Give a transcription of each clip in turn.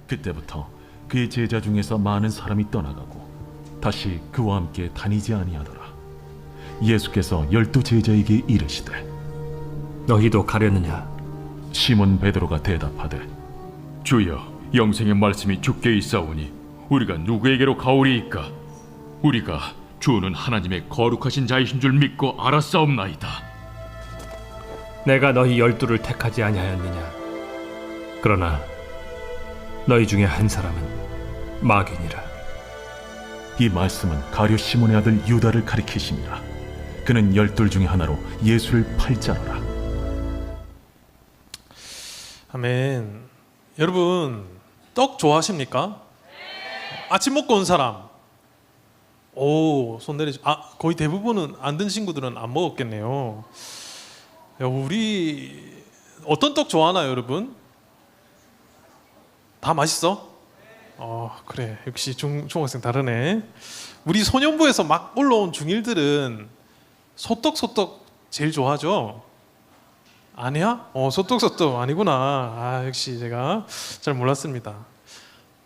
그때부터 그의 제자 중에서 많은 사람이 떠나가고 다시 그와 함께 다니지 아니하더라. 예수께서 12 제자에게 이르시되 너희도 가려느냐? 시몬 베드로가 대답하되 주여, 영생의 말씀이 주께 있사오니 우리가 누구에게로 가오리이까? 우리가 주는 하나님의 거룩하신 자이신 줄 믿고 알았사옵나이다. 내가 너희 12를 택하지 아니하였느냐? 그러나 너희 중에 한 사람은 마귀니라. 이 말씀은 가룟 시몬의 아들 유다를 가리키심이라. 그는 12 중에 하나로 예수를 팔자노라. 아멘. 여러분, 떡 좋아하십니까? 아침 먹고 온 사람? 오, 손 내리죠. 거의 대부분은 안 든 친구들은 안 먹었겠네요. 야, 우리 어떤 떡 좋아하나요, 여러분? 다 맛있어? 그래. 역시 중학생 다르네. 우리 소년부에서 막 올라온 중1들은 소떡 제일 좋아하죠? 아니야? 소떡 아니구나. 역시 제가 잘 몰랐습니다.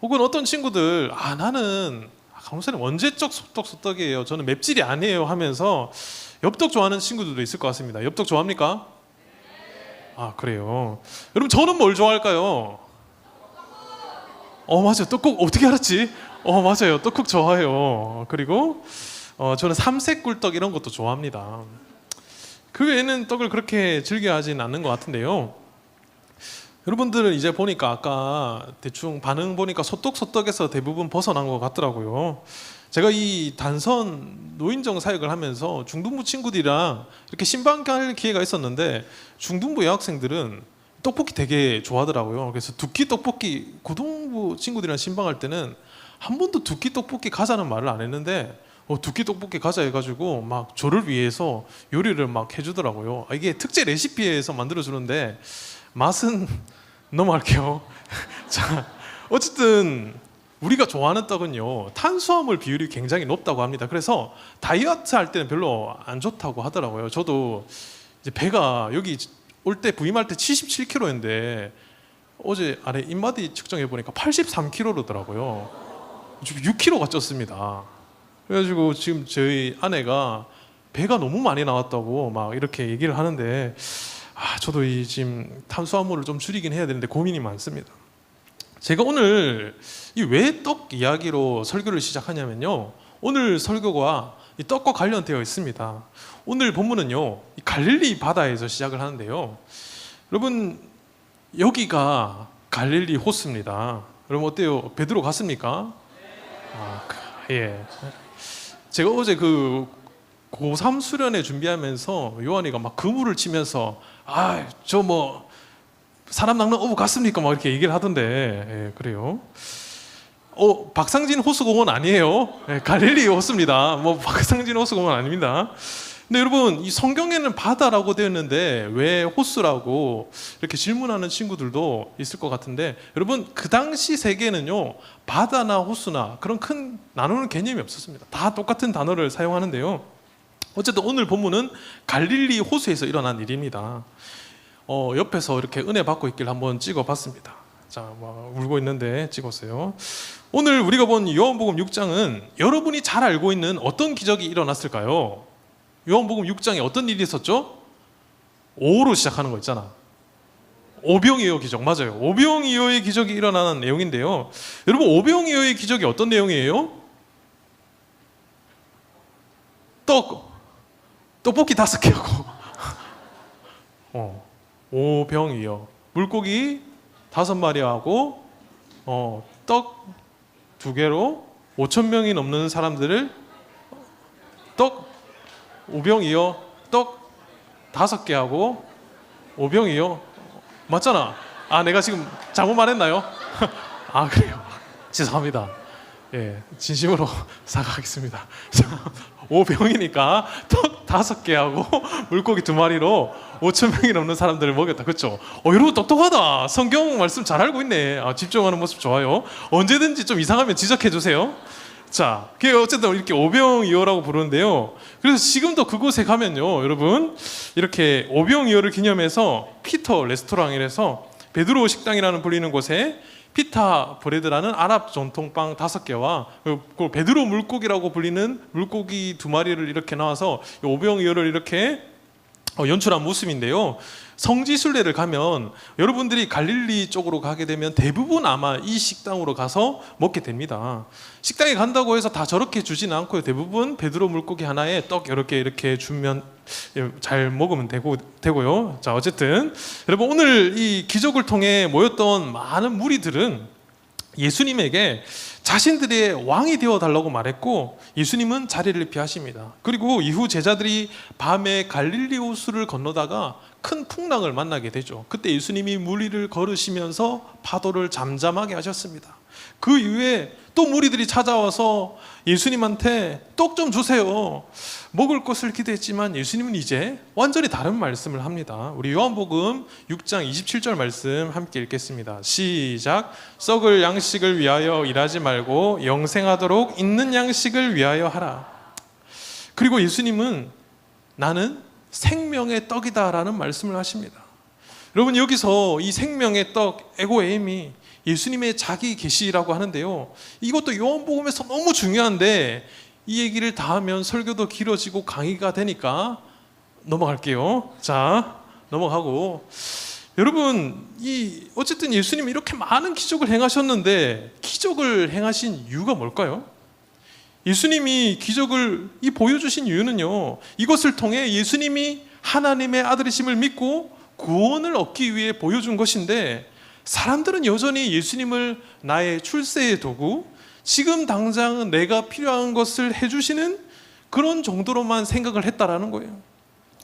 혹은 어떤 친구들 나는 강목사님 언제적 소떡이에요, 저는 맵찔이 아니에요 하면서 엽떡 좋아하는 친구들도 있을 것 같습니다. 엽떡 좋아합니까? 그래요. 여러분, 저는 뭘 좋아할까요? 맞아요. 떡국 어떻게 알았지? 맞아요. 떡국 좋아해요. 그리고 저는 삼색 꿀떡 이런 것도 좋아합니다. 그 외에는 떡을 그렇게 즐겨 하진 않는 것 같은데요. 여러분들은 이제 보니까 아까 대충 반응 보니까 소떡에서 대부분 벗어난 것 같더라고요. 제가 이 단선 노인정 사역을 하면서 중등부 친구들이랑 이렇게 신방 갈 기회가 있었는데 중등부 여학생들은 떡볶이 되게 좋아하더라고요. 그래서 두끼 떡볶이, 고등부 친구들이랑 신방할 때는 한 번도 두끼 떡볶이 가자는 말을 안 했는데 두끼 떡볶이 가자 해가지고 막 저를 위해서 요리를 막 해주더라고요. 이게 특제 레시피에서 만들어주는데 맛은 넘어갈게요. 자, 어쨌든 우리가 좋아하는 떡은요, 탄수화물 비율이 굉장히 높다고 합니다. 그래서 다이어트 할 때는 별로 안 좋다고 하더라고요. 저도 이제 배가 여기 올 때 부임할 때 77kg였는데 어제 아래 인바디 측정해 보니까 83kg더라고요. 지금 6kg가 쪘습니다. 그래가지고 지금 저희 아내가 배가 너무 많이 나왔다고 막 이렇게 얘기를 하는데 저도 지금 탄수화물을 좀 줄이긴 해야 되는데 고민이 많습니다. 제가 오늘 이 왜 떡 이야기로 설교를 시작하냐면요, 오늘 설교가 이 떡과 관련되어 있습니다. 오늘 본문은요, 이 갈릴리 바다에서 시작을 하는데요. 여러분, 여기가 갈릴리 호수입니다. 여러분 어때요? 베드로 갔습니까? 예. 제가 어제 그 고3 수련회 준비하면서 요한이가 막 그물을 치면서 저 뭐 사람 낚는 어부 갔습니까? 막 이렇게 얘기를 하던데, 예, 그래요. 박상진 호수공원 아니에요. 예, 갈릴리 호수입니다. 뭐 박상진 호수공원 아닙니다. 근데 여러분, 이 성경에는 바다라고 되어 있는데 왜 호수라고 이렇게 질문하는 친구들도 있을 것 같은데, 여러분, 그 당시 세계는요, 바다나 호수나 그런 큰 나누는 개념이 없었습니다. 다 똑같은 단어를 사용하는데요. 어쨌든 오늘 본문은 갈릴리 호수에서 일어난 일입니다. 옆에서 이렇게 은혜 받고 있길 한번 찍어봤습니다. 자, 울고 있는데 찍었어요. 오늘 우리가 본 요한복음 6장은 여러분이 잘 알고 있는 어떤 기적이 일어났을까요? 요한복음 6장에 어떤 일이 있었죠? 5로 시작하는 거 있잖아. 오병이어 기적, 맞아요. 오병이어의 기적이 일어나는 내용인데요. 여러분, 오병이어의 기적이 어떤 내용이에요? 떡볶이 5개하고 오병이어, 물고기 5마리하고 떡 2개로 5,000명이 넘는 사람들을 오병이어 떡 5개하고 오병이어 맞잖아. 내가 지금 잘못 말했나요? 그래요. 죄송합니다. 예, 진심으로 사과하겠습니다. 오병이니까 떡 5개하고 물고기 2마리로 5,000명이 넘는 사람들을 먹였다. 그렇죠? 여러분 똑똑하다. 성경 말씀 잘 알고 있네. 집중하는 모습 좋아요. 언제든지 좀 이상하면 지적해 주세요. 자, 그게 어쨌든 이렇게 오병이어라고 부르는데요. 그래서 지금도 그곳에 가면요, 여러분, 이렇게 오병이어를 기념해서 피터 레스토랑이라서 베드로 식당이라는 불리는 곳에 피타 브레드라는 아랍 전통빵 5개와 그 베드로 물고기라고 불리는 물고기 2마리를 이렇게 나와서 오병이어를 이렇게 연출한 모습인데요. 성지순례를 가면 여러분들이 갈릴리 쪽으로 가게 되면 대부분 아마 이 식당으로 가서 먹게 됩니다. 식당에 간다고 해서 다 저렇게 주지는 않고요. 대부분 베드로 물고기 하나에 떡 이렇게 주면 잘 먹으면 되고요. 자, 어쨌든 여러분, 오늘 이 기적을 통해 모였던 많은 무리들은 예수님에게 자신들의 왕이 되어 달라고 말했고, 예수님은 자리를 피하십니다. 그리고 이후 제자들이 밤에 갈릴리 호수를 건너다가 큰 풍랑을 만나게 되죠. 그때 예수님이 물 위를 걸으시면서 파도를 잠잠하게 하셨습니다. 그 이후에 또 무리들이 찾아와서 예수님한테 떡 좀 주세요. 먹을 것을 기대했지만 예수님은 이제 완전히 다른 말씀을 합니다. 우리 요한복음 6장 27절 말씀 함께 읽겠습니다. 시작. 썩을 양식을 위하여 일하지 말고 영생하도록 있는 양식을 위하여 하라. 그리고 예수님은 나는 생명의 떡이다 라는 말씀을 하십니다. 여러분, 여기서 이 생명의 떡 에고에임이 예수님의 자기 계시라고 하는데요, 이것도 요한복음에서 너무 중요한데 이 얘기를 다 하면 설교도 길어지고 강의가 되니까 넘어갈게요. 자, 넘어가고, 여러분, 어쨌든 예수님이 이렇게 많은 기적을 행하셨는데 기적을 행하신 이유가 뭘까요? 예수님이 기적을 보여주신 이유는요, 이것을 통해 예수님이 하나님의 아들이심을 믿고 구원을 얻기 위해 보여준 것인데, 사람들은 여전히 예수님을 나의 출세의 도구, 지금 당장 내가 필요한 것을 해주시는 그런 정도로만 생각을 했다라는 거예요.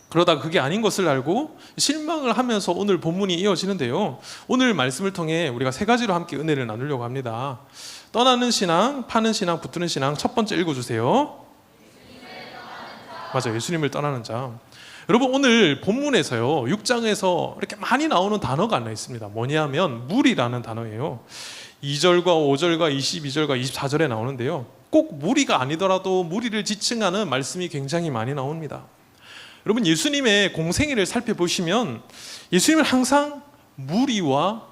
그러다 그게 아닌 것을 알고 실망을 하면서 오늘 본문이 이어지는데요, 오늘 말씀을 통해 우리가 3가지로 함께 은혜를 나누려고 합니다. 떠나는 신앙, 파는 신앙, 붙드는 신앙. 첫 번째 읽어주세요. 맞아요, 예수님을 떠나는 자. 여러분, 오늘 본문에서요, 6장에서 이렇게 많이 나오는 단어가 하나 있습니다. 뭐냐면 무리라는 단어예요. 2절과 5절과 22절과 24절에 나오는데요, 꼭 무리가 아니더라도 무리를 지칭하는 말씀이 굉장히 많이 나옵니다. 여러분, 예수님의 공생애를 살펴보시면 예수님은 항상 무리와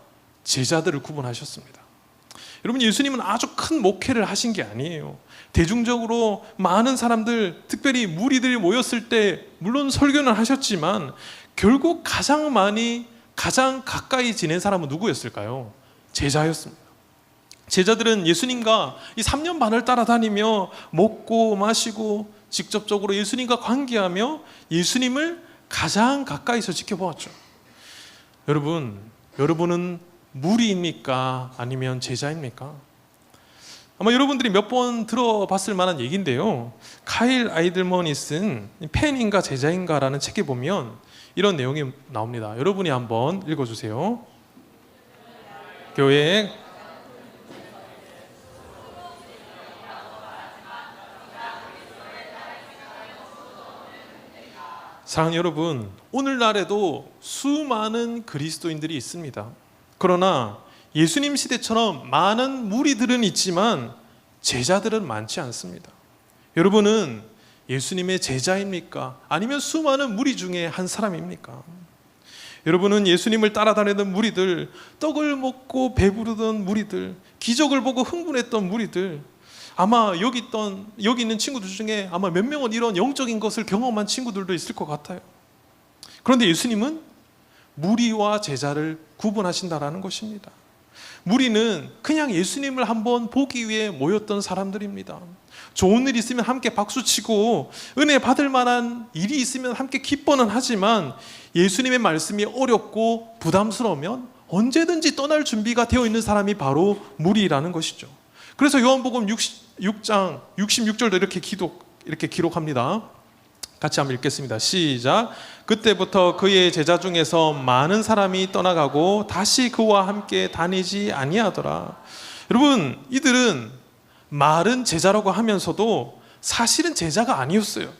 제자들을 구분하셨습니다. 여러분, 예수님은 아주 큰 목회를 하신 게 아니에요. 대중적으로 많은 사람들, 특별히 무리들이 모였을 때 물론 설교는 하셨지만 결국 가장 가까이 지낸 사람은 누구였을까요? 제자였습니다. 제자들은 예수님과 이 3년 반을 따라다니며 먹고 마시고 직접적으로 예수님과 관계하며 예수님을 가장 가까이서 지켜보았죠. 여러분은 무리입니까? 아니면 제자입니까? 아마 여러분들이 몇 번 들어봤을 만한 얘기인데요, 카일 아이들먼이 쓴 팬인가 제자인가 라는 책에 보면 이런 내용이 나옵니다. 여러분이 한번 읽어주세요. 교회 사랑하는 여러분, 오늘날에도 수많은 그리스도인들이 있습니다. 그러나 예수님 시대처럼 많은 무리들은 있지만 제자들은 많지 않습니다. 여러분은 예수님의 제자입니까? 아니면 수많은 무리 중에 한 사람입니까? 여러분은 예수님을 따라다니던 무리들, 떡을 먹고 배부르던 무리들, 기적을 보고 흥분했던 무리들, 아마 여기 있는 친구들 중에 아마 몇 명은 이런 영적인 것을 경험한 친구들도 있을 것 같아요. 그런데 예수님은 무리와 제자를 구분하신다라는 것입니다. 무리는 그냥 예수님을 한번 보기 위해 모였던 사람들입니다. 좋은 일 있으면 함께 박수치고 은혜 받을 만한 일이 있으면 함께 기뻐는 하지만 예수님의 말씀이 어렵고 부담스러우면 언제든지 떠날 준비가 되어 있는 사람이 바로 무리라는 것이죠. 그래서 요한복음 6장 66절도 이렇게 기록합니다. 같이 한번 읽겠습니다. 시작. 그때부터 그의 제자 중에서 많은 사람이 떠나가고 다시 그와 함께 다니지 아니하더라. 여러분, 이들은 말은 제자라고 하면서도 사실은 제자가 아니었어요.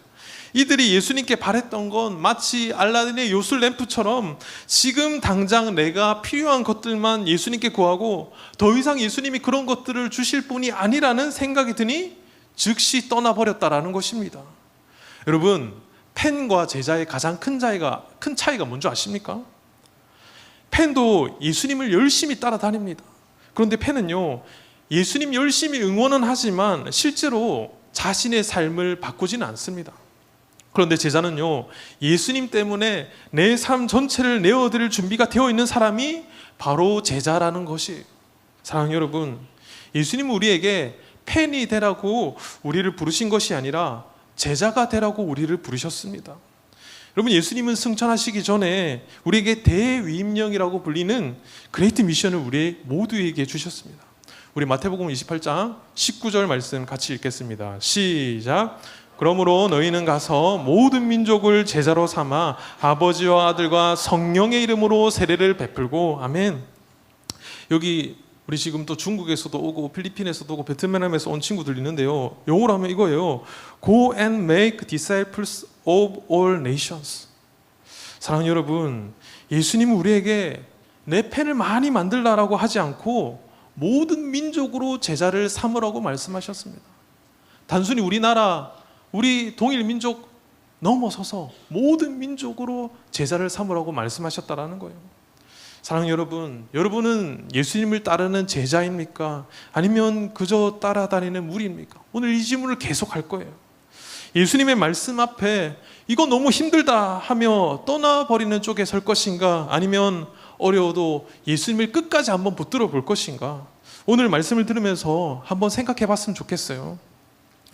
이들이 예수님께 바랬던 건 마치 알라딘의 요술 램프처럼 지금 당장 내가 필요한 것들만 예수님께 구하고 더 이상 예수님이 그런 것들을 주실 분이 아니라는 생각이 드니 즉시 떠나버렸다라는 것입니다. 여러분, 팬과 제자의 가장 큰 차이가 뭔지 아십니까? 팬도 예수님을 열심히 따라다닙니다. 그런데 펜은요, 예수님 열심히 응원은 하지만 실제로 자신의 삶을 바꾸지는 않습니다. 그런데 제자는요, 예수님 때문에 내 삶 전체를 내어드릴 준비가 되어 있는 사람이 바로 제자라는 것이, 사랑하는 여러분, 예수님은 우리에게 펜이 되라고 우리를 부르신 것이 아니라 제자가 되라고 우리를 부르셨습니다. 여러분, 예수님은 승천하시기 전에 우리에게 대위임령이라고 불리는 그레이트 미션을 우리 모두에게 주셨습니다. 우리 마태복음 28장 19절 말씀 같이 읽겠습니다. 시작. 그러므로 너희는 가서 모든 민족을 제자로 삼아 아버지와 아들과 성령의 이름으로 세례를 베풀고, 아멘. 여기 우리 지금 또 중국에서도 오고 필리핀에서도 오고 베트남에서 온 친구들 있는데요, 영어로 하면 이거예요. Go and make disciples of all nations. 사랑하는 여러분, 예수님은 우리에게 내 펜을 많이 만들라라고 하지 않고 모든 민족으로 제자를 삼으라고 말씀하셨습니다. 단순히 우리나라, 우리 동일 민족 넘어서서 모든 민족으로 제자를 삼으라고 말씀하셨다라는 거예요. 사랑하는 여러분, 여러분은 예수님을 따르는 제자입니까? 아니면 그저 따라다니는 무리입니까? 오늘 이 질문을 계속 할 거예요. 예수님의 말씀 앞에 이거 너무 힘들다 하며 떠나버리는 쪽에 설 것인가? 아니면 어려워도 예수님을 끝까지 한번 붙들어 볼 것인가? 오늘 말씀을 들으면서 한번 생각해 봤으면 좋겠어요.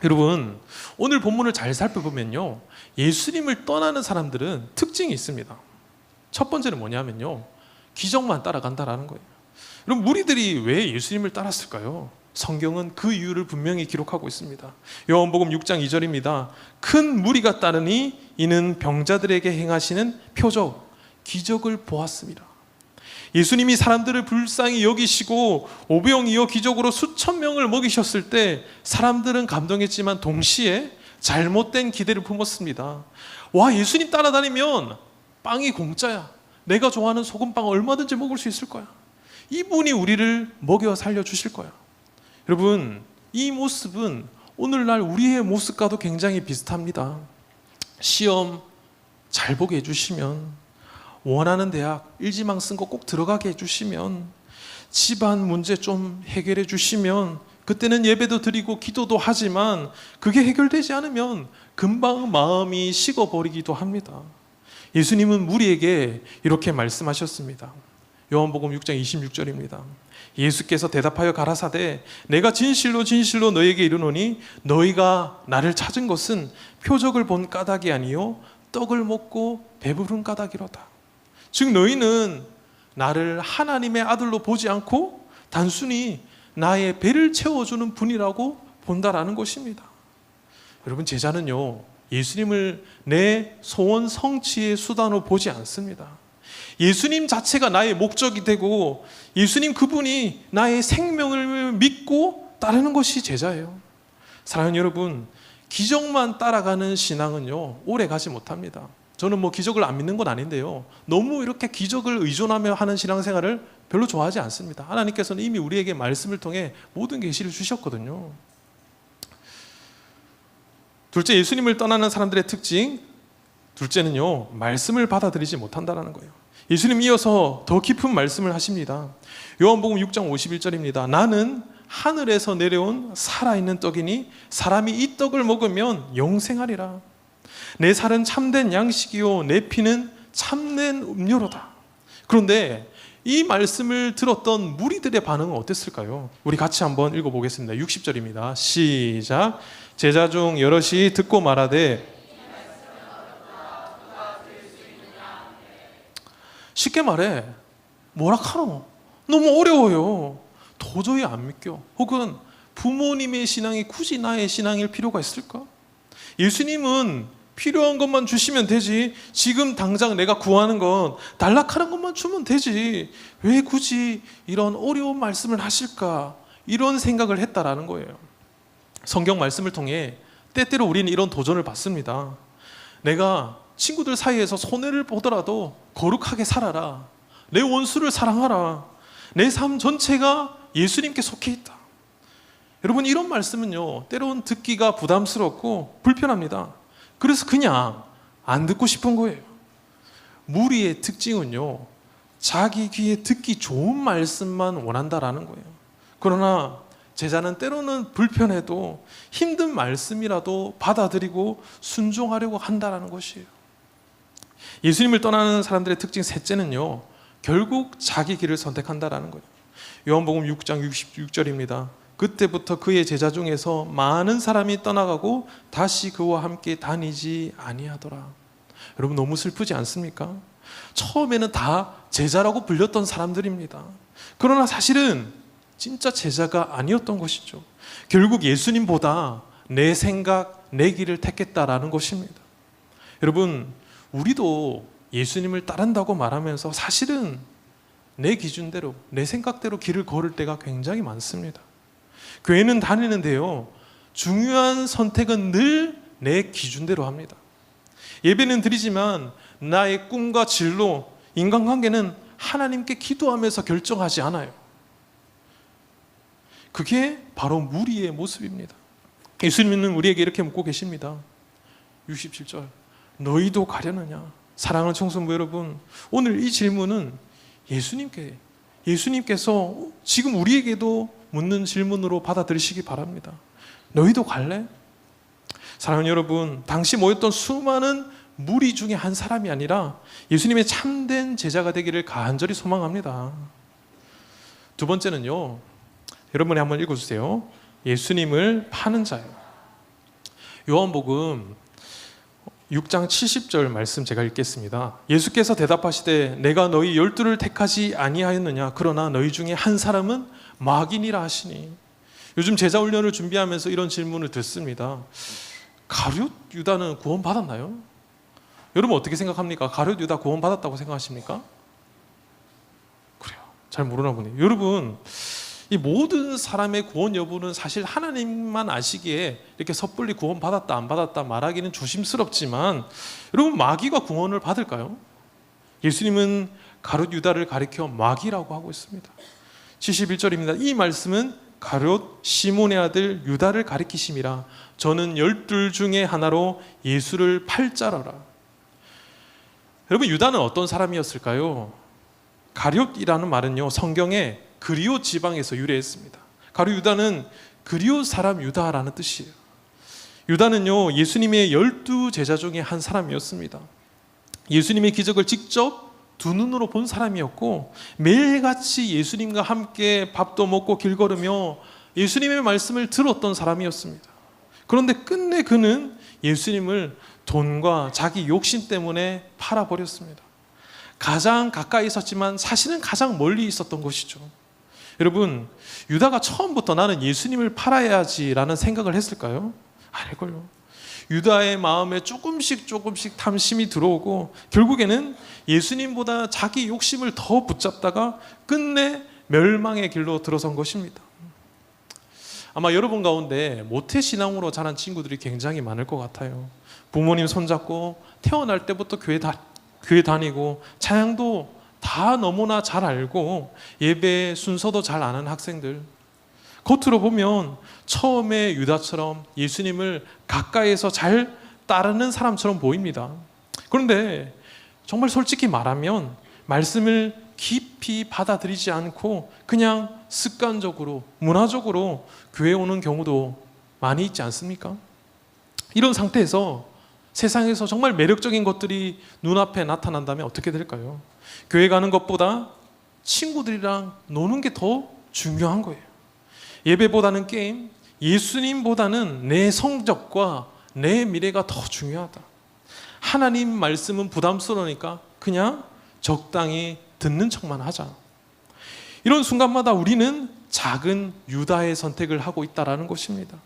여러분, 오늘 본문을 잘 살펴보면요, 예수님을 떠나는 사람들은 특징이 있습니다. 첫 번째는 뭐냐면요, 기적만 따라간다라는 거예요. 그럼 무리들이 왜 예수님을 따랐을까요? 성경은 그 이유를 분명히 기록하고 있습니다. 요한복음 6장 2절입니다. 큰 무리가 따르니 이는 병자들에게 행하시는 표적, 기적을 보았습니다. 예수님이 사람들을 불쌍히 여기시고 오병이어 기적으로 수천 명을 먹이셨을 때 사람들은 감동했지만 동시에 잘못된 기대를 품었습니다. 와, 예수님 따라다니면 빵이 공짜야. 내가 좋아하는 소금빵 얼마든지 먹을 수 있을 거야. 이분이 우리를 먹여 살려주실 거야. 여러분, 이 모습은 오늘날 우리의 모습과도 굉장히 비슷합니다. 시험 잘 보게 해주시면, 원하는 대학 일지망 쓴 거 꼭 들어가게 해주시면, 집안 문제 좀 해결해 주시면, 그때는 예배도 드리고 기도도 하지만 그게 해결되지 않으면 금방 마음이 식어버리기도 합니다. 예수님은 무리에게 이렇게 말씀하셨습니다. 요한복음 6장 26절입니다. 예수께서 대답하여 가라사대 내가 진실로 진실로 너희에게 이르노니 너희가 나를 찾은 것은 표적을 본 까닭이 아니요 떡을 먹고 배부른 까닭이로다. 즉 너희는 나를 하나님의 아들로 보지 않고 단순히 나의 배를 채워주는 분이라고 본다라는 것입니다. 여러분, 제자는요, 예수님을 내 소원 성취의 수단으로 보지 않습니다. 예수님 자체가 나의 목적이 되고 예수님 그분이 나의 생명을 믿고 따르는 것이 제자예요. 사랑하는 여러분, 기적만 따라가는 신앙은요, 오래 가지 못합니다. 저는 뭐 기적을 안 믿는 건 아닌데요, 너무 이렇게 기적을 의존하며 하는 신앙생활을 별로 좋아하지 않습니다. 하나님께서는 이미 우리에게 말씀을 통해 모든 계시를 주셨거든요. 둘째, 예수님을 떠나는 사람들의 특징. 둘째는요, 말씀을 받아들이지 못한다는 거예요. 예수님 이어서 더 깊은 말씀을 하십니다. 요한복음 6장 51절입니다. 나는 하늘에서 내려온 살아있는 떡이니 사람이 이 떡을 먹으면 영생하리라. 내 살은 참된 양식이요 내 피는 참된 음료로다. 그런데 이 말씀을 들었던 무리들의 반응은 어땠을까요? 우리 같이 한번 읽어보겠습니다. 60절입니다. 시작. 제자 중 여럿이 듣고 말하되, 쉽게 말해 뭐라 카노? 너무 어려워요. 도저히 안 믿겨. 혹은 부모님의 신앙이 굳이 나의 신앙일 필요가 있을까? 예수님은 필요한 것만 주시면 되지, 지금 당장 내가 구하는 건 단락하는 것만 주면 되지, 왜 굳이 이런 어려운 말씀을 하실까? 이런 생각을 했다라는 거예요. 성경 말씀을 통해 때때로 우리는 이런 도전을 받습니다. 내가 친구들 사이에서 손해를 보더라도 거룩하게 살아라. 내 원수를 사랑하라. 내 삶 전체가 예수님께 속해 있다. 여러분, 이런 말씀은요, 때로는 듣기가 부담스럽고 불편합니다. 그래서 그냥 안 듣고 싶은 거예요. 무리의 특징은요, 자기 귀에 듣기 좋은 말씀만 원한다라는 거예요. 그러나 제자는 때로는 불편해도 힘든 말씀이라도 받아들이고 순종하려고 한다라는 것이에요. 예수님을 떠나는 사람들의 특징 셋째는요, 결국 자기 길을 선택한다라는 거예요. 요한복음 6장 66절입니다. 그때부터 그의 제자 중에서 많은 사람이 떠나가고 다시 그와 함께 다니지 아니하더라. 여러분, 너무 슬프지 않습니까? 처음에는 다 제자라고 불렸던 사람들입니다. 그러나 사실은 진짜 제자가 아니었던 것이죠. 결국 예수님보다 내 생각, 내 길을 택했다라는 것입니다. 여러분, 우리도 예수님을 따른다고 말하면서 사실은 내 기준대로, 내 생각대로 길을 걸을 때가 굉장히 많습니다. 교회는 다니는데요, 중요한 선택은 늘 내 기준대로 합니다. 예배는 드리지만 나의 꿈과 진로, 인간관계는 하나님께 기도하면서 결정하지 않아요. 그게 바로 무리의 모습입니다. 예수님은 우리에게 이렇게 묻고 계십니다. 67절, 너희도 가려느냐? 사랑하는 청소년부 여러분, 오늘 이 질문은 예수님께서 지금 우리에게도 묻는 질문으로 받아들이시기 바랍니다. 너희도 갈래? 사랑하는 여러분, 당시 모였던 수많은 무리 중에 한 사람이 아니라 예수님의 참된 제자가 되기를 간절히 소망합니다. 두 번째는요, 여러분이 한번 읽어주세요. 예수님을 파는 자요. 요한복음 6장 70절 말씀 제가 읽겠습니다. 예수께서 대답하시되 내가 너희 12를 택하지 아니하였느냐? 그러나 너희 중에 한 사람은 마귀니라 하시니. 요즘 제자 훈련을 준비하면서 이런 질문을 듣습니다. 가룟 유다는 구원 받았나요? 여러분 어떻게 생각합니까? 가룟 유다 구원 받았다고 생각하십니까? 그래요. 잘 모르나 보네요. 여러분, 이 모든 사람의 구원 여부는 사실 하나님만 아시기에 이렇게 섣불리 구원 받았다 안 받았다 말하기는 조심스럽지만, 여러분 마귀가 구원을 받을까요? 예수님은 가룟 유다를 가리켜 마귀라고 하고 있습니다. 71절입니다. 이 말씀은 가룟 시몬의 아들 유다를 가리키심이라. 저는 12 중에 하나로 예수를 팔 자라라. 여러분, 유다는 어떤 사람이었을까요? 가룟이라는 말은요, 성경에 그리오 지방에서 유래했습니다. 가룟 유다는 그리오 사람 유다라는 뜻이에요. 유다는요, 예수님의 12 제자 중에 한 사람이었습니다. 예수님의 기적을 직접 두 눈으로 본 사람이었고, 매일같이 예수님과 함께 밥도 먹고 길 걸으며 예수님의 말씀을 들었던 사람이었습니다. 그런데 끝내 그는 예수님을 돈과 자기 욕심 때문에 팔아버렸습니다. 가장 가까이 있었지만 사실은 가장 멀리 있었던 것이죠. 여러분, 유다가 처음부터 나는 예수님을 팔아야지라는 생각을 했을까요? 아닐걸요. 유다의 마음에 조금씩 탐심이 들어오고 결국에는 예수님보다 자기 욕심을 더 붙잡다가 끝내 멸망의 길로 들어선 것입니다. 아마 여러분 가운데 모태신앙으로 자란 친구들이 굉장히 많을 것 같아요. 부모님 손잡고 태어날 때부터 교회 다니고 찬양도 다 너무나 잘 알고 예배 순서도 잘 아는 학생들, 겉으로 보면 처음에 유다처럼 예수님을 가까이에서 잘 따르는 사람처럼 보입니다. 그런데 정말 솔직히 말하면 말씀을 깊이 받아들이지 않고 그냥 습관적으로, 문화적으로 교회에 오는 경우도 많이 있지 않습니까? 이런 상태에서 세상에서 정말 매력적인 것들이 눈앞에 나타난다면 어떻게 될까요? 교회 가는 것보다 친구들이랑 노는 게 더 중요한 거예요. 예배보다는 게임, 예수님보다는 내 성적과 내 미래가 더 중요하다. 하나님 말씀은 부담스러우니까 그냥 적당히 듣는 척만 하자. 이런 순간마다 우리는 작은 유다의 선택을 하고 있다는 것입니다.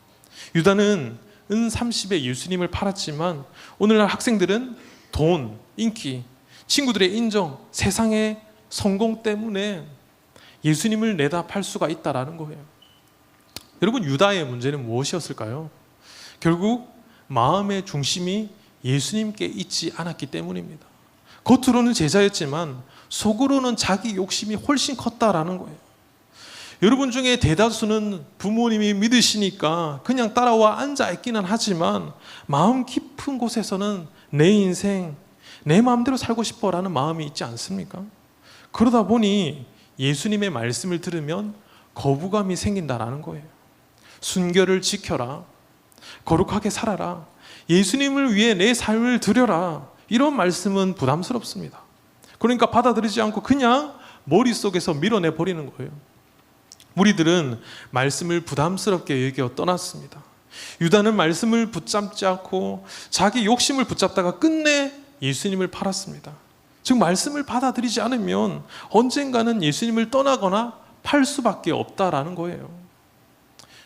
유다는 은 30에 예수님을 팔았지만 오늘날 학생들은 돈, 인기, 친구들의 인정, 세상의 성공 때문에 예수님을 내다 팔 수가 있다는 거예요. 여러분, 유다의 문제는 무엇이었을까요? 결국 마음의 중심이 예수님께 있지 않았기 때문입니다. 겉으로는 제자였지만 속으로는 자기 욕심이 훨씬 컸다라는 거예요. 여러분 중에 대다수는 부모님이 믿으시니까 그냥 따라와 앉아 있기는 하지만 마음 깊은 곳에서는 내 인생, 내 마음대로 살고 싶어라는 마음이 있지 않습니까? 그러다 보니 예수님의 말씀을 들으면 거부감이 생긴다라는 거예요. 순결을 지켜라, 거룩하게 살아라, 예수님을 위해 내 삶을 드려라, 이런 말씀은 부담스럽습니다. 그러니까 받아들이지 않고 그냥 머릿속에서 밀어내 버리는 거예요. 무리들은 말씀을 부담스럽게 여겨 떠났습니다. 유다는 말씀을 붙잡지 않고 자기 욕심을 붙잡다가 끝내 예수님을 팔았습니다. 즉 말씀을 받아들이지 않으면 언젠가는 예수님을 떠나거나 팔 수밖에 없다라는 거예요.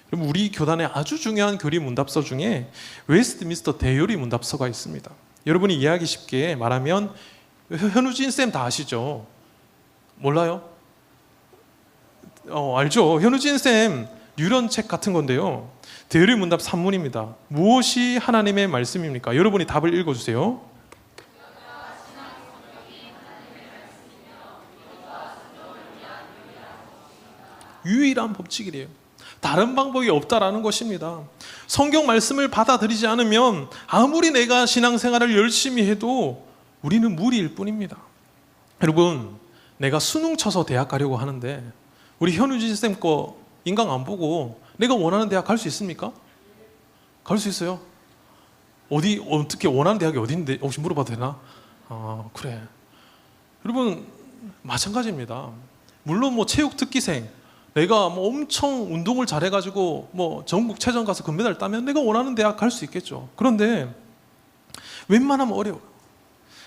그럼 우리 교단의 아주 중요한 교리 문답서 중에 웨스트민스터 대요리 문답서가 있습니다. 여러분이 이해하기 쉽게 말하면 현우진 쌤 다 아시죠? 몰라요? 알죠? 현우진 쌤 뉴런 책 같은 건데요. 대요리 문답 3문입니다. 무엇이 하나님의 말씀입니까? 여러분이 답을 읽어주세요. 유일한 법칙이래요. 다른 방법이 없다라는 것입니다. 성경 말씀을 받아들이지 않으면 아무리 내가 신앙생활을 열심히 해도 우리는 무리일 뿐입니다. 여러분, 내가 수능 쳐서 대학 가려고 하는데 우리 현우진 쌤 거 인강 안 보고 내가 원하는 대학 갈 수 있습니까? 갈 수 있어요. 어떻게 원하는 대학이 어딘데 혹시 물어봐도 되나? 그래. 여러분, 마찬가지입니다. 물론 뭐 체육 특기생, 내가 뭐 엄청 운동을 잘해가지고 뭐 전국 체전 가서 금메달 따면 내가 원하는 대학 갈 수 있겠죠. 그런데 웬만하면 어려워요.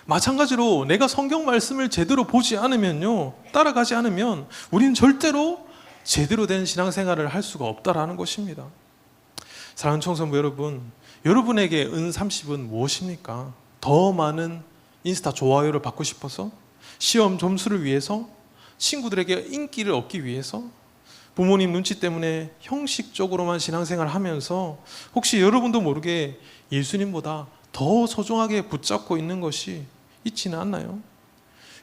마찬가지로 내가 성경 말씀을 제대로 보지 않으면요, 따라가지 않으면 우리는 절대로 제대로 된 신앙생활을 할 수가 없다라는 것입니다. 사랑하는 청소년부 여러분, 여러분에게 은 30은 무엇입니까? 더 많은 인스타 좋아요를 받고 싶어서? 시험 점수를 위해서? 친구들에게 인기를 얻기 위해서? 부모님 눈치 때문에 형식적으로만 신앙생활을 하면서 혹시 여러분도 모르게 예수님보다 더 소중하게 붙잡고 있는 것이 있지는 않나요?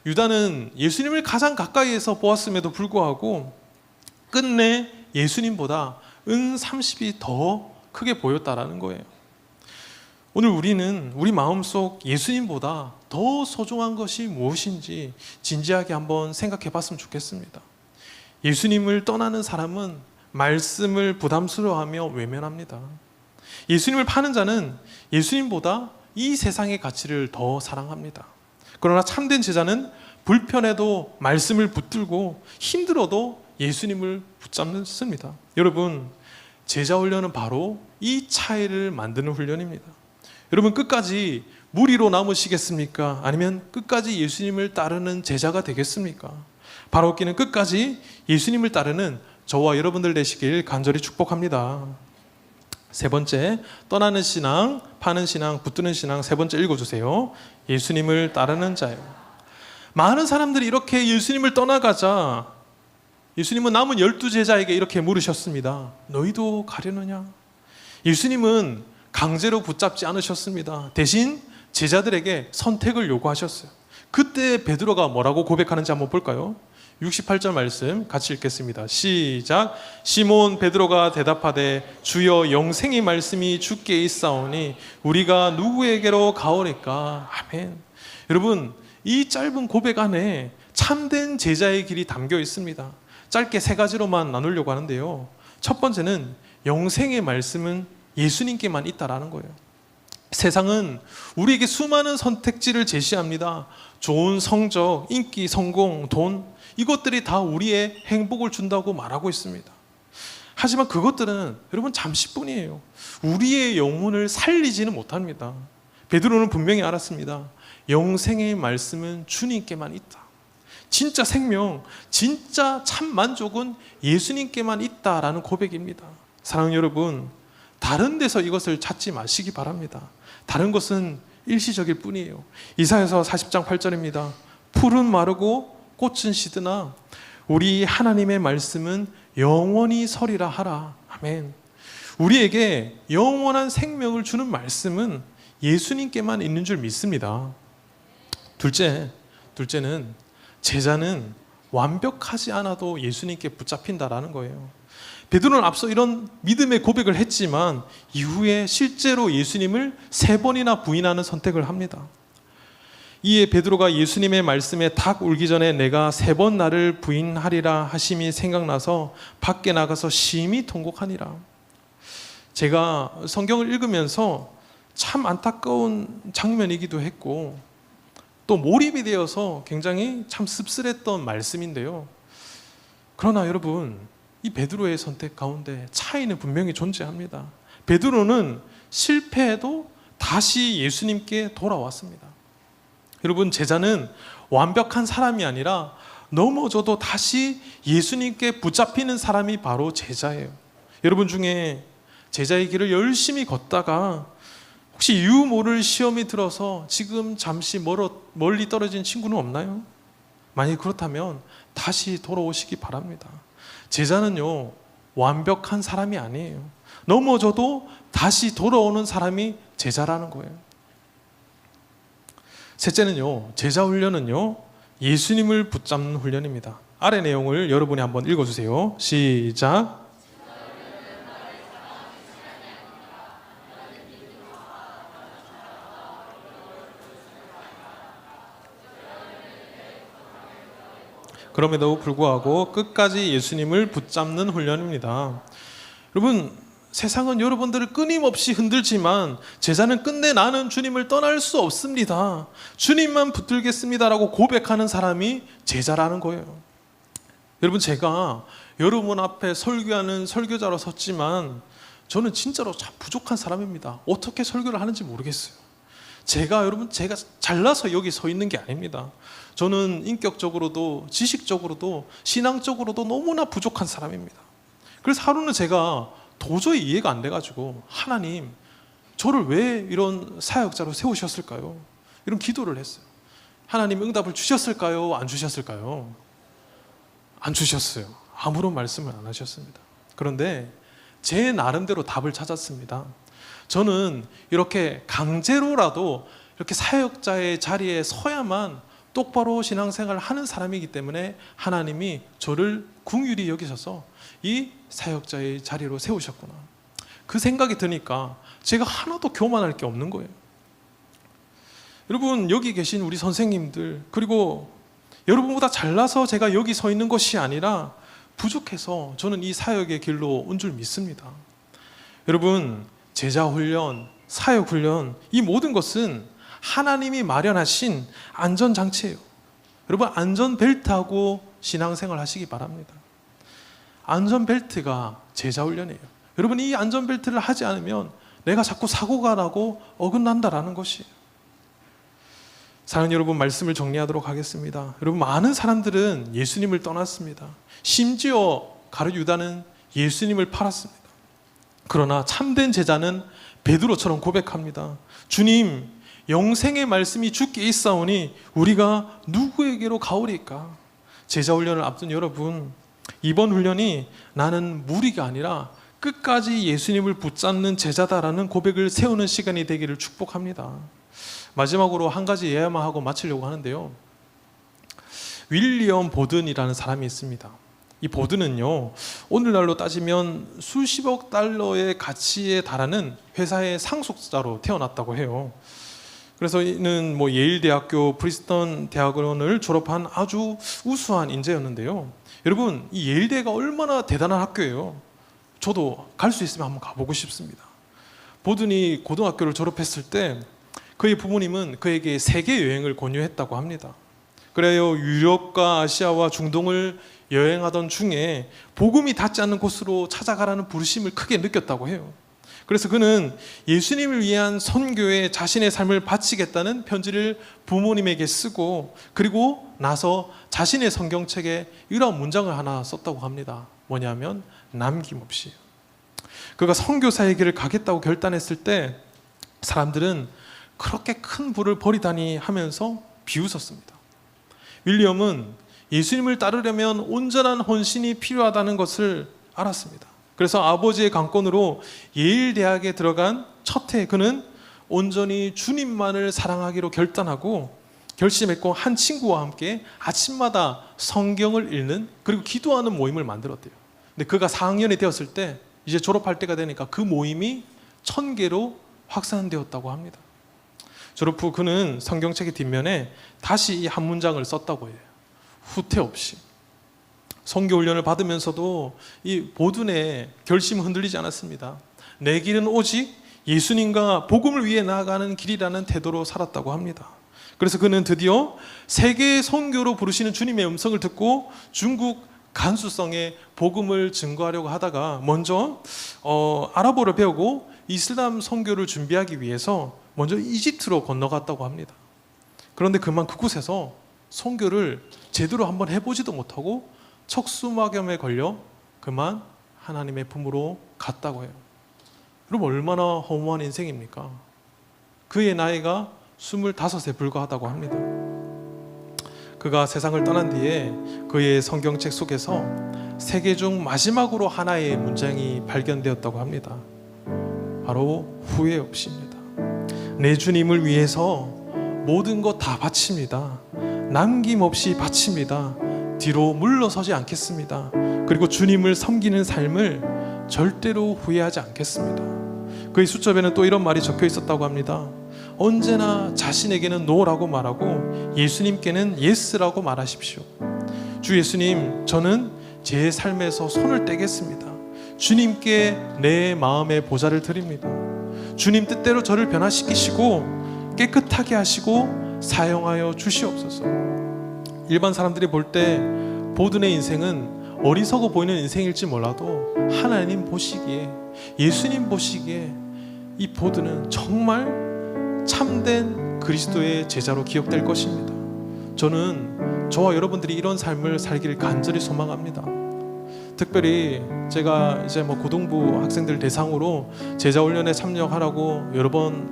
유다는 예수님을 가장 가까이에서 보았음에도 불구하고 끝내 예수님보다 은 30이 더 크게 보였다라는 거예요. 오늘 우리는 우리 마음속 예수님보다 더 소중한 것이 무엇인지 진지하게 한번 생각해 봤으면 좋겠습니다. 예수님을 떠나는 사람은 말씀을 부담스러워하며 외면합니다. 예수님을 파는 자는 예수님보다 이 세상의 가치를 더 사랑합니다. 그러나 참된 제자는 불편해도 말씀을 붙들고 힘들어도 예수님을 붙잡습니다. 여러분, 제자 훈련은 바로 이 차이를 만드는 훈련입니다. 여러분, 끝까지 무리로 남으시겠습니까? 아니면 끝까지 예수님을 따르는 제자가 되겠습니까? 바라옵기는 끝까지 예수님을 따르는 저와 여러분들 되시길 간절히 축복합니다. 세 번째, 떠나는 신앙, 파는 신앙, 붙드는 신앙. 세 번째 읽어주세요. 예수님을 따르는 자요. 많은 사람들이 이렇게 예수님을 떠나가자 예수님은 남은 12제자에게 이렇게 물으셨습니다. 너희도 가려느냐? 예수님은 강제로 붙잡지 않으셨습니다. 대신 제자들에게 선택을 요구하셨어요. 그때 베드로가 뭐라고 고백하는지 한번 볼까요? 68절 말씀 같이 읽겠습니다. 시작. 시몬 베드로가 대답하되 주여, 영생의 말씀이 주께 있사오니 우리가 누구에게로 가오리까? 아멘. 여러분, 이 짧은 고백 안에 참된 제자의 길이 담겨 있습니다. 짧게 세 가지로만 나누려고 하는데요. 첫 번째는 영생의 말씀은 예수님께만 있다라는 거예요. 세상은 우리에게 수많은 선택지를 제시합니다. 좋은 성적, 인기, 성공, 돈, 이것들이 다 우리의 행복을 준다고 말하고 있습니다. 하지만 그것들은 여러분 잠시뿐이에요. 우리의 영혼을 살리지는 못합니다. 베드로는 분명히 알았습니다. 영생의 말씀은 주님께만 있다. 진짜 생명, 진짜 참 만족은 예수님께만 있다라는 고백입니다. 사랑하는 여러분, 다른 데서 이것을 찾지 마시기 바랍니다. 다른 것은 일시적일 뿐이에요. 이사야서 40장 8절입니다. 풀은 마르고 꽃은 시드나 우리 하나님의 말씀은 영원히 서리라 하라. 아멘. 우리에게 영원한 생명을 주는 말씀은 예수님께만 있는 줄 믿습니다. 둘째는 제자는 완벽하지 않아도 예수님께 붙잡힌다라는 거예요. 베드로는 앞서 이런 믿음의 고백을 했지만 이후에 실제로 예수님을 3번이나 부인하는 선택을 합니다. 이에 베드로가 예수님의 말씀에 닭 울기 전에 내가 3번 나를 부인하리라 하심이 생각나서 밖에 나가서 심히 통곡하니라. 제가 성경을 읽으면서 참 안타까운 장면이기도 했고 또 몰입이 되어서 굉장히 참 씁쓸했던 말씀인데요. 그러나 여러분, 이 베드로의 선택 가운데 차이는 분명히 존재합니다. 베드로는 실패해도 다시 예수님께 돌아왔습니다. 여러분, 제자는 완벽한 사람이 아니라 넘어져도 다시 예수님께 붙잡히는 사람이 바로 제자예요. 여러분 중에 제자의 길을 열심히 걷다가 혹시 이유 모를 시험이 들어서 지금 잠시 멀리 떨어진 친구는 없나요? 만약 그렇다면 다시 돌아오시기 바랍니다. 제자는요, 완벽한 사람이 아니에요. 넘어져도 다시 돌아오는 사람이 제자라는 거예요. 셋째는요, 제자 훈련은요, 예수님을 붙잡는 훈련입니다. 아래 내용을 여러분이 한번 읽어주세요. 시작. 그럼에도 불구하고 끝까지 예수님을 붙잡는 훈련입니다. 여러분, 세상은 여러분들을 끊임없이 흔들지만 제자는 끝내 나는 주님을 떠날 수 없습니다. 주님만 붙들겠습니다라고 고백하는 사람이 제자라는 거예요. 여러분, 제가 여러분 앞에 설교하는 설교자로 섰지만 저는 진짜로 참 부족한 사람입니다. 어떻게 설교를 하는지 모르겠어요. 제가 잘나서 여기 서 있는 게 아닙니다. 저는 인격적으로도 지식적으로도 신앙적으로도 너무나 부족한 사람입니다. 그래서 하루는 제가 도저히 이해가 안 돼가지고 하나님, 저를 왜 이런 사역자로 세우셨을까요? 이런 기도를 했어요. 하나님 응답을 주셨을까요? 안 주셨을까요? 안 주셨어요. 아무런 말씀을 안 하셨습니다. 그런데 제 나름대로 답을 찾았습니다. 저는 이렇게 강제로라도 이렇게 사역자의 자리에 서야만 똑바로 신앙생활을 하는 사람이기 때문에 하나님이 저를 긍휼히 여기셔서 이 사역자의 자리로 세우셨구나. 그 생각이 드니까 제가 하나도 교만할 게 없는 거예요. 여러분, 여기 계신 우리 선생님들, 그리고 여러분보다 잘나서 제가 여기 서 있는 것이 아니라 부족해서 저는 이 사역의 길로 온 줄 믿습니다. 여러분, 제자훈련, 사역훈련, 이 모든 것은 하나님이 마련하신 안전장치예요. 여러분, 안전벨트하고 신앙생활 하시기 바랍니다. 안전벨트가 제자훈련이에요. 여러분, 이 안전벨트를 하지 않으면 내가 자꾸 사고가 나고 어긋난다라는 것이에요. 사랑하는 여러분, 말씀을 정리하도록 하겠습니다. 여러분, 많은 사람들은 예수님을 떠났습니다. 심지어 가룟 유다는 예수님을 팔았습니다. 그러나 참된 제자는 베드로처럼 고백합니다. 주님, 영생의 말씀이 주께 있사오니 우리가 누구에게로 가오리까? 제자 훈련을 앞둔 여러분, 이번 훈련이 나는 무리가 아니라 끝까지 예수님을 붙잡는 제자다라는 고백을 세우는 시간이 되기를 축복합니다. 마지막으로 한 가지 예야만 하고 마치려고 하는데요. 윌리엄 보든이라는 사람이 있습니다. 이 보든은요, 오늘날로 따지면 수십억 달러의 가치에 달하는 회사의 상속자로 태어났다고 해요. 그래서 이는 예일대학교 프린스턴 대학원을 졸업한 아주 우수한 인재였는데요. 여러분, 이 예일대가 얼마나 대단한 학교예요. 저도 갈 수 있으면 한번 가보고 싶습니다. 보든이 고등학교를 졸업했을 때 그의 부모님은 그에게 세계 여행을 권유했다고 합니다. 그래요, 유럽과 아시아와 중동을 여행하던 중에 복음이 닿지 않는 곳으로 찾아가라는 부르심을 크게 느꼈다고 해요. 그래서 그는 예수님을 위한 선교에 자신의 삶을 바치겠다는 편지를 부모님에게 쓰고, 그리고 나서 자신의 성경책에 이런 문장을 하나 썼다고 합니다. 뭐냐면 남김없이. 그가 선교사의 길을 가겠다고 결단했을 때 사람들은 그렇게 큰 부를 버리다니 하면서 비웃었습니다. 윌리엄은 예수님을 따르려면 온전한 헌신이 필요하다는 것을 알았습니다. 그래서 아버지의 강권으로 예일대학에 들어간 첫 해 그는 온전히 주님만을 사랑하기로 결심했고 한 친구와 함께 아침마다 성경을 읽는, 그리고 기도하는 모임을 만들었대요. 근데 그가 4학년이 되었을 때, 이제 졸업할 때가 되니까 그 모임이 1000개로 확산되었다고 합니다. 졸업 후 그는 성경책의 뒷면에 다시 이 한 문장을 썼다고 해요. 후퇴 없이. 선교 훈련을 받으면서도 이 보둔의 결심은 흔들리지 않았습니다. 내 길은 오직 예수님과 복음을 위해 나아가는 길이라는 태도로 살았다고 합니다. 그래서 그는 드디어 세계 선교로 부르시는 주님의 음성을 듣고 중국 간수성의 복음을 증거하려고 하다가 먼저 아랍어를 배우고 이슬람 선교를 준비하기 위해서 먼저 이집트로 건너갔다고 합니다. 그런데 그만 그곳에서 선교를 제대로 한번 해보지도 못하고 척수막염에 걸려 그만 하나님의 품으로 갔다고 해요. 여러분 얼마나 허무한 인생입니까? 그의 나이가 25에 불과하다고 합니다. 그가 세상을 떠난 뒤에 그의 성경책 속에서 세계 중 마지막으로 하나의 문장이 발견되었다고 합니다. 바로 후회 없이입니다. 내 주님을 위해서 모든 것 다 바칩니다. 남김없이 바칩니다. 뒤로 물러서지 않겠습니다. 그리고 주님을 섬기는 삶을 절대로 후회하지 않겠습니다. 그의 수첩에는 또 이런 말이 적혀 있었다고 합니다. 언제나 자신에게는 노라고 말하고 예수님께는 예스라고 말하십시오. 주 예수님, 저는 제 삶에서 손을 떼겠습니다. 주님께 내 마음의 보좌를 드립니다. 주님 뜻대로 저를 변화시키시고 깨끗하게 하시고 사용하여 주시옵소서. 일반 사람들이 볼 때 보든의 인생은 어리석어 보이는 인생일지 몰라도 하나님 보시기에, 예수님 보시기에 이 보든은 정말 참된 그리스도의 제자로 기억될 것입니다. 저는 저와 여러분들이 이런 삶을 살기를 간절히 소망합니다. 특별히 제가 이제 고등부 학생들 대상으로 제자훈련에 참여하라고 여러 번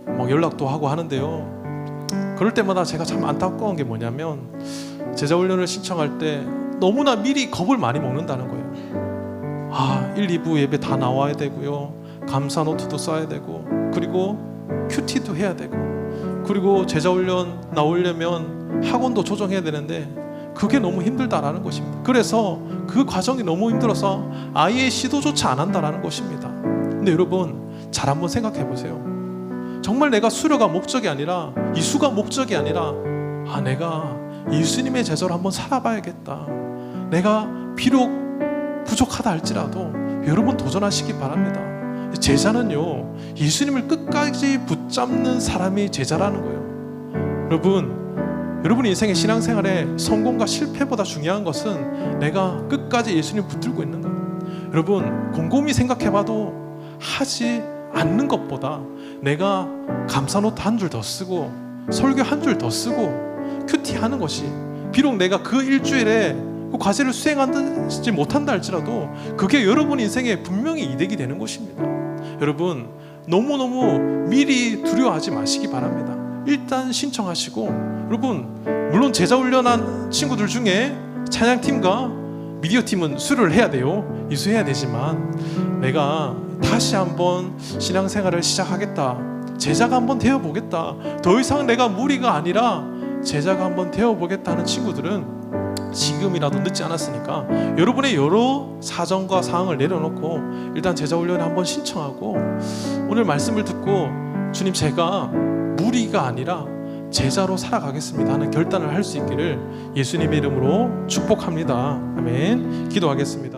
연락도 하고 하는데요. 그럴 때마다 제가 참 안타까운 게 뭐냐면 제자훈련을 신청할 때 너무나 미리 겁을 많이 먹는다는 거예요. 1, 2부 예배 다 나와야 되고요. 감사 노트도 써야 되고, 그리고 큐티도 해야 되고, 그리고 제자훈련 나오려면 학원도 조정해야 되는데 그게 너무 힘들다라는 것입니다. 그래서 그 과정이 너무 힘들어서 아예 시도조차 안 한다라는 것입니다. 근데 여러분 잘 한번 생각해 보세요. 정말 내가 수료가 목적이 아니라, 이수가 목적이 아니라, 내가 예수님의 제자로 한번 살아봐야겠다. 내가 비록 부족하다 할지라도 여러분 도전하시기 바랍니다. 제자는요, 예수님을 끝까지 붙잡는 사람이 제자라는 거예요. 여러분 인생의 신앙생활에 성공과 실패보다 중요한 것은 내가 끝까지 예수님 붙들고 있는 거예요. 여러분 곰곰이 생각해봐도 하지 않는 것보다 내가 감사노트 한 줄 더 쓰고 설교 한 줄 더 쓰고 큐티하는 것이, 비록 내가 그 일주일에 그 과제를 수행하지 못한다 할지라도 그게 여러분 인생에 분명히 이득이 되는 것입니다. 여러분 너무너무 미리 두려워하지 마시기 바랍니다. 일단 신청하시고, 여러분 물론 제자훈련한 친구들 중에 찬양팀과 미디어팀은 수료를 해야 돼요. 이수해야 되지만 내가 다시 한번 신앙생활을 시작하겠다, 제자가 한번 되어보겠다, 더 이상 내가 무리가 아니라 제자가 한번 되어보겠다는 친구들은 지금이라도 늦지 않았으니까 여러분의 여러 사정과 상황을 내려놓고 일단 제자훈련에 한번 신청하고, 오늘 말씀을 듣고 주님 제가 무리가 아니라 제자로 살아가겠습니다 하는 결단을 할 수 있기를 예수님의 이름으로 축복합니다. 아멘. 기도하겠습니다.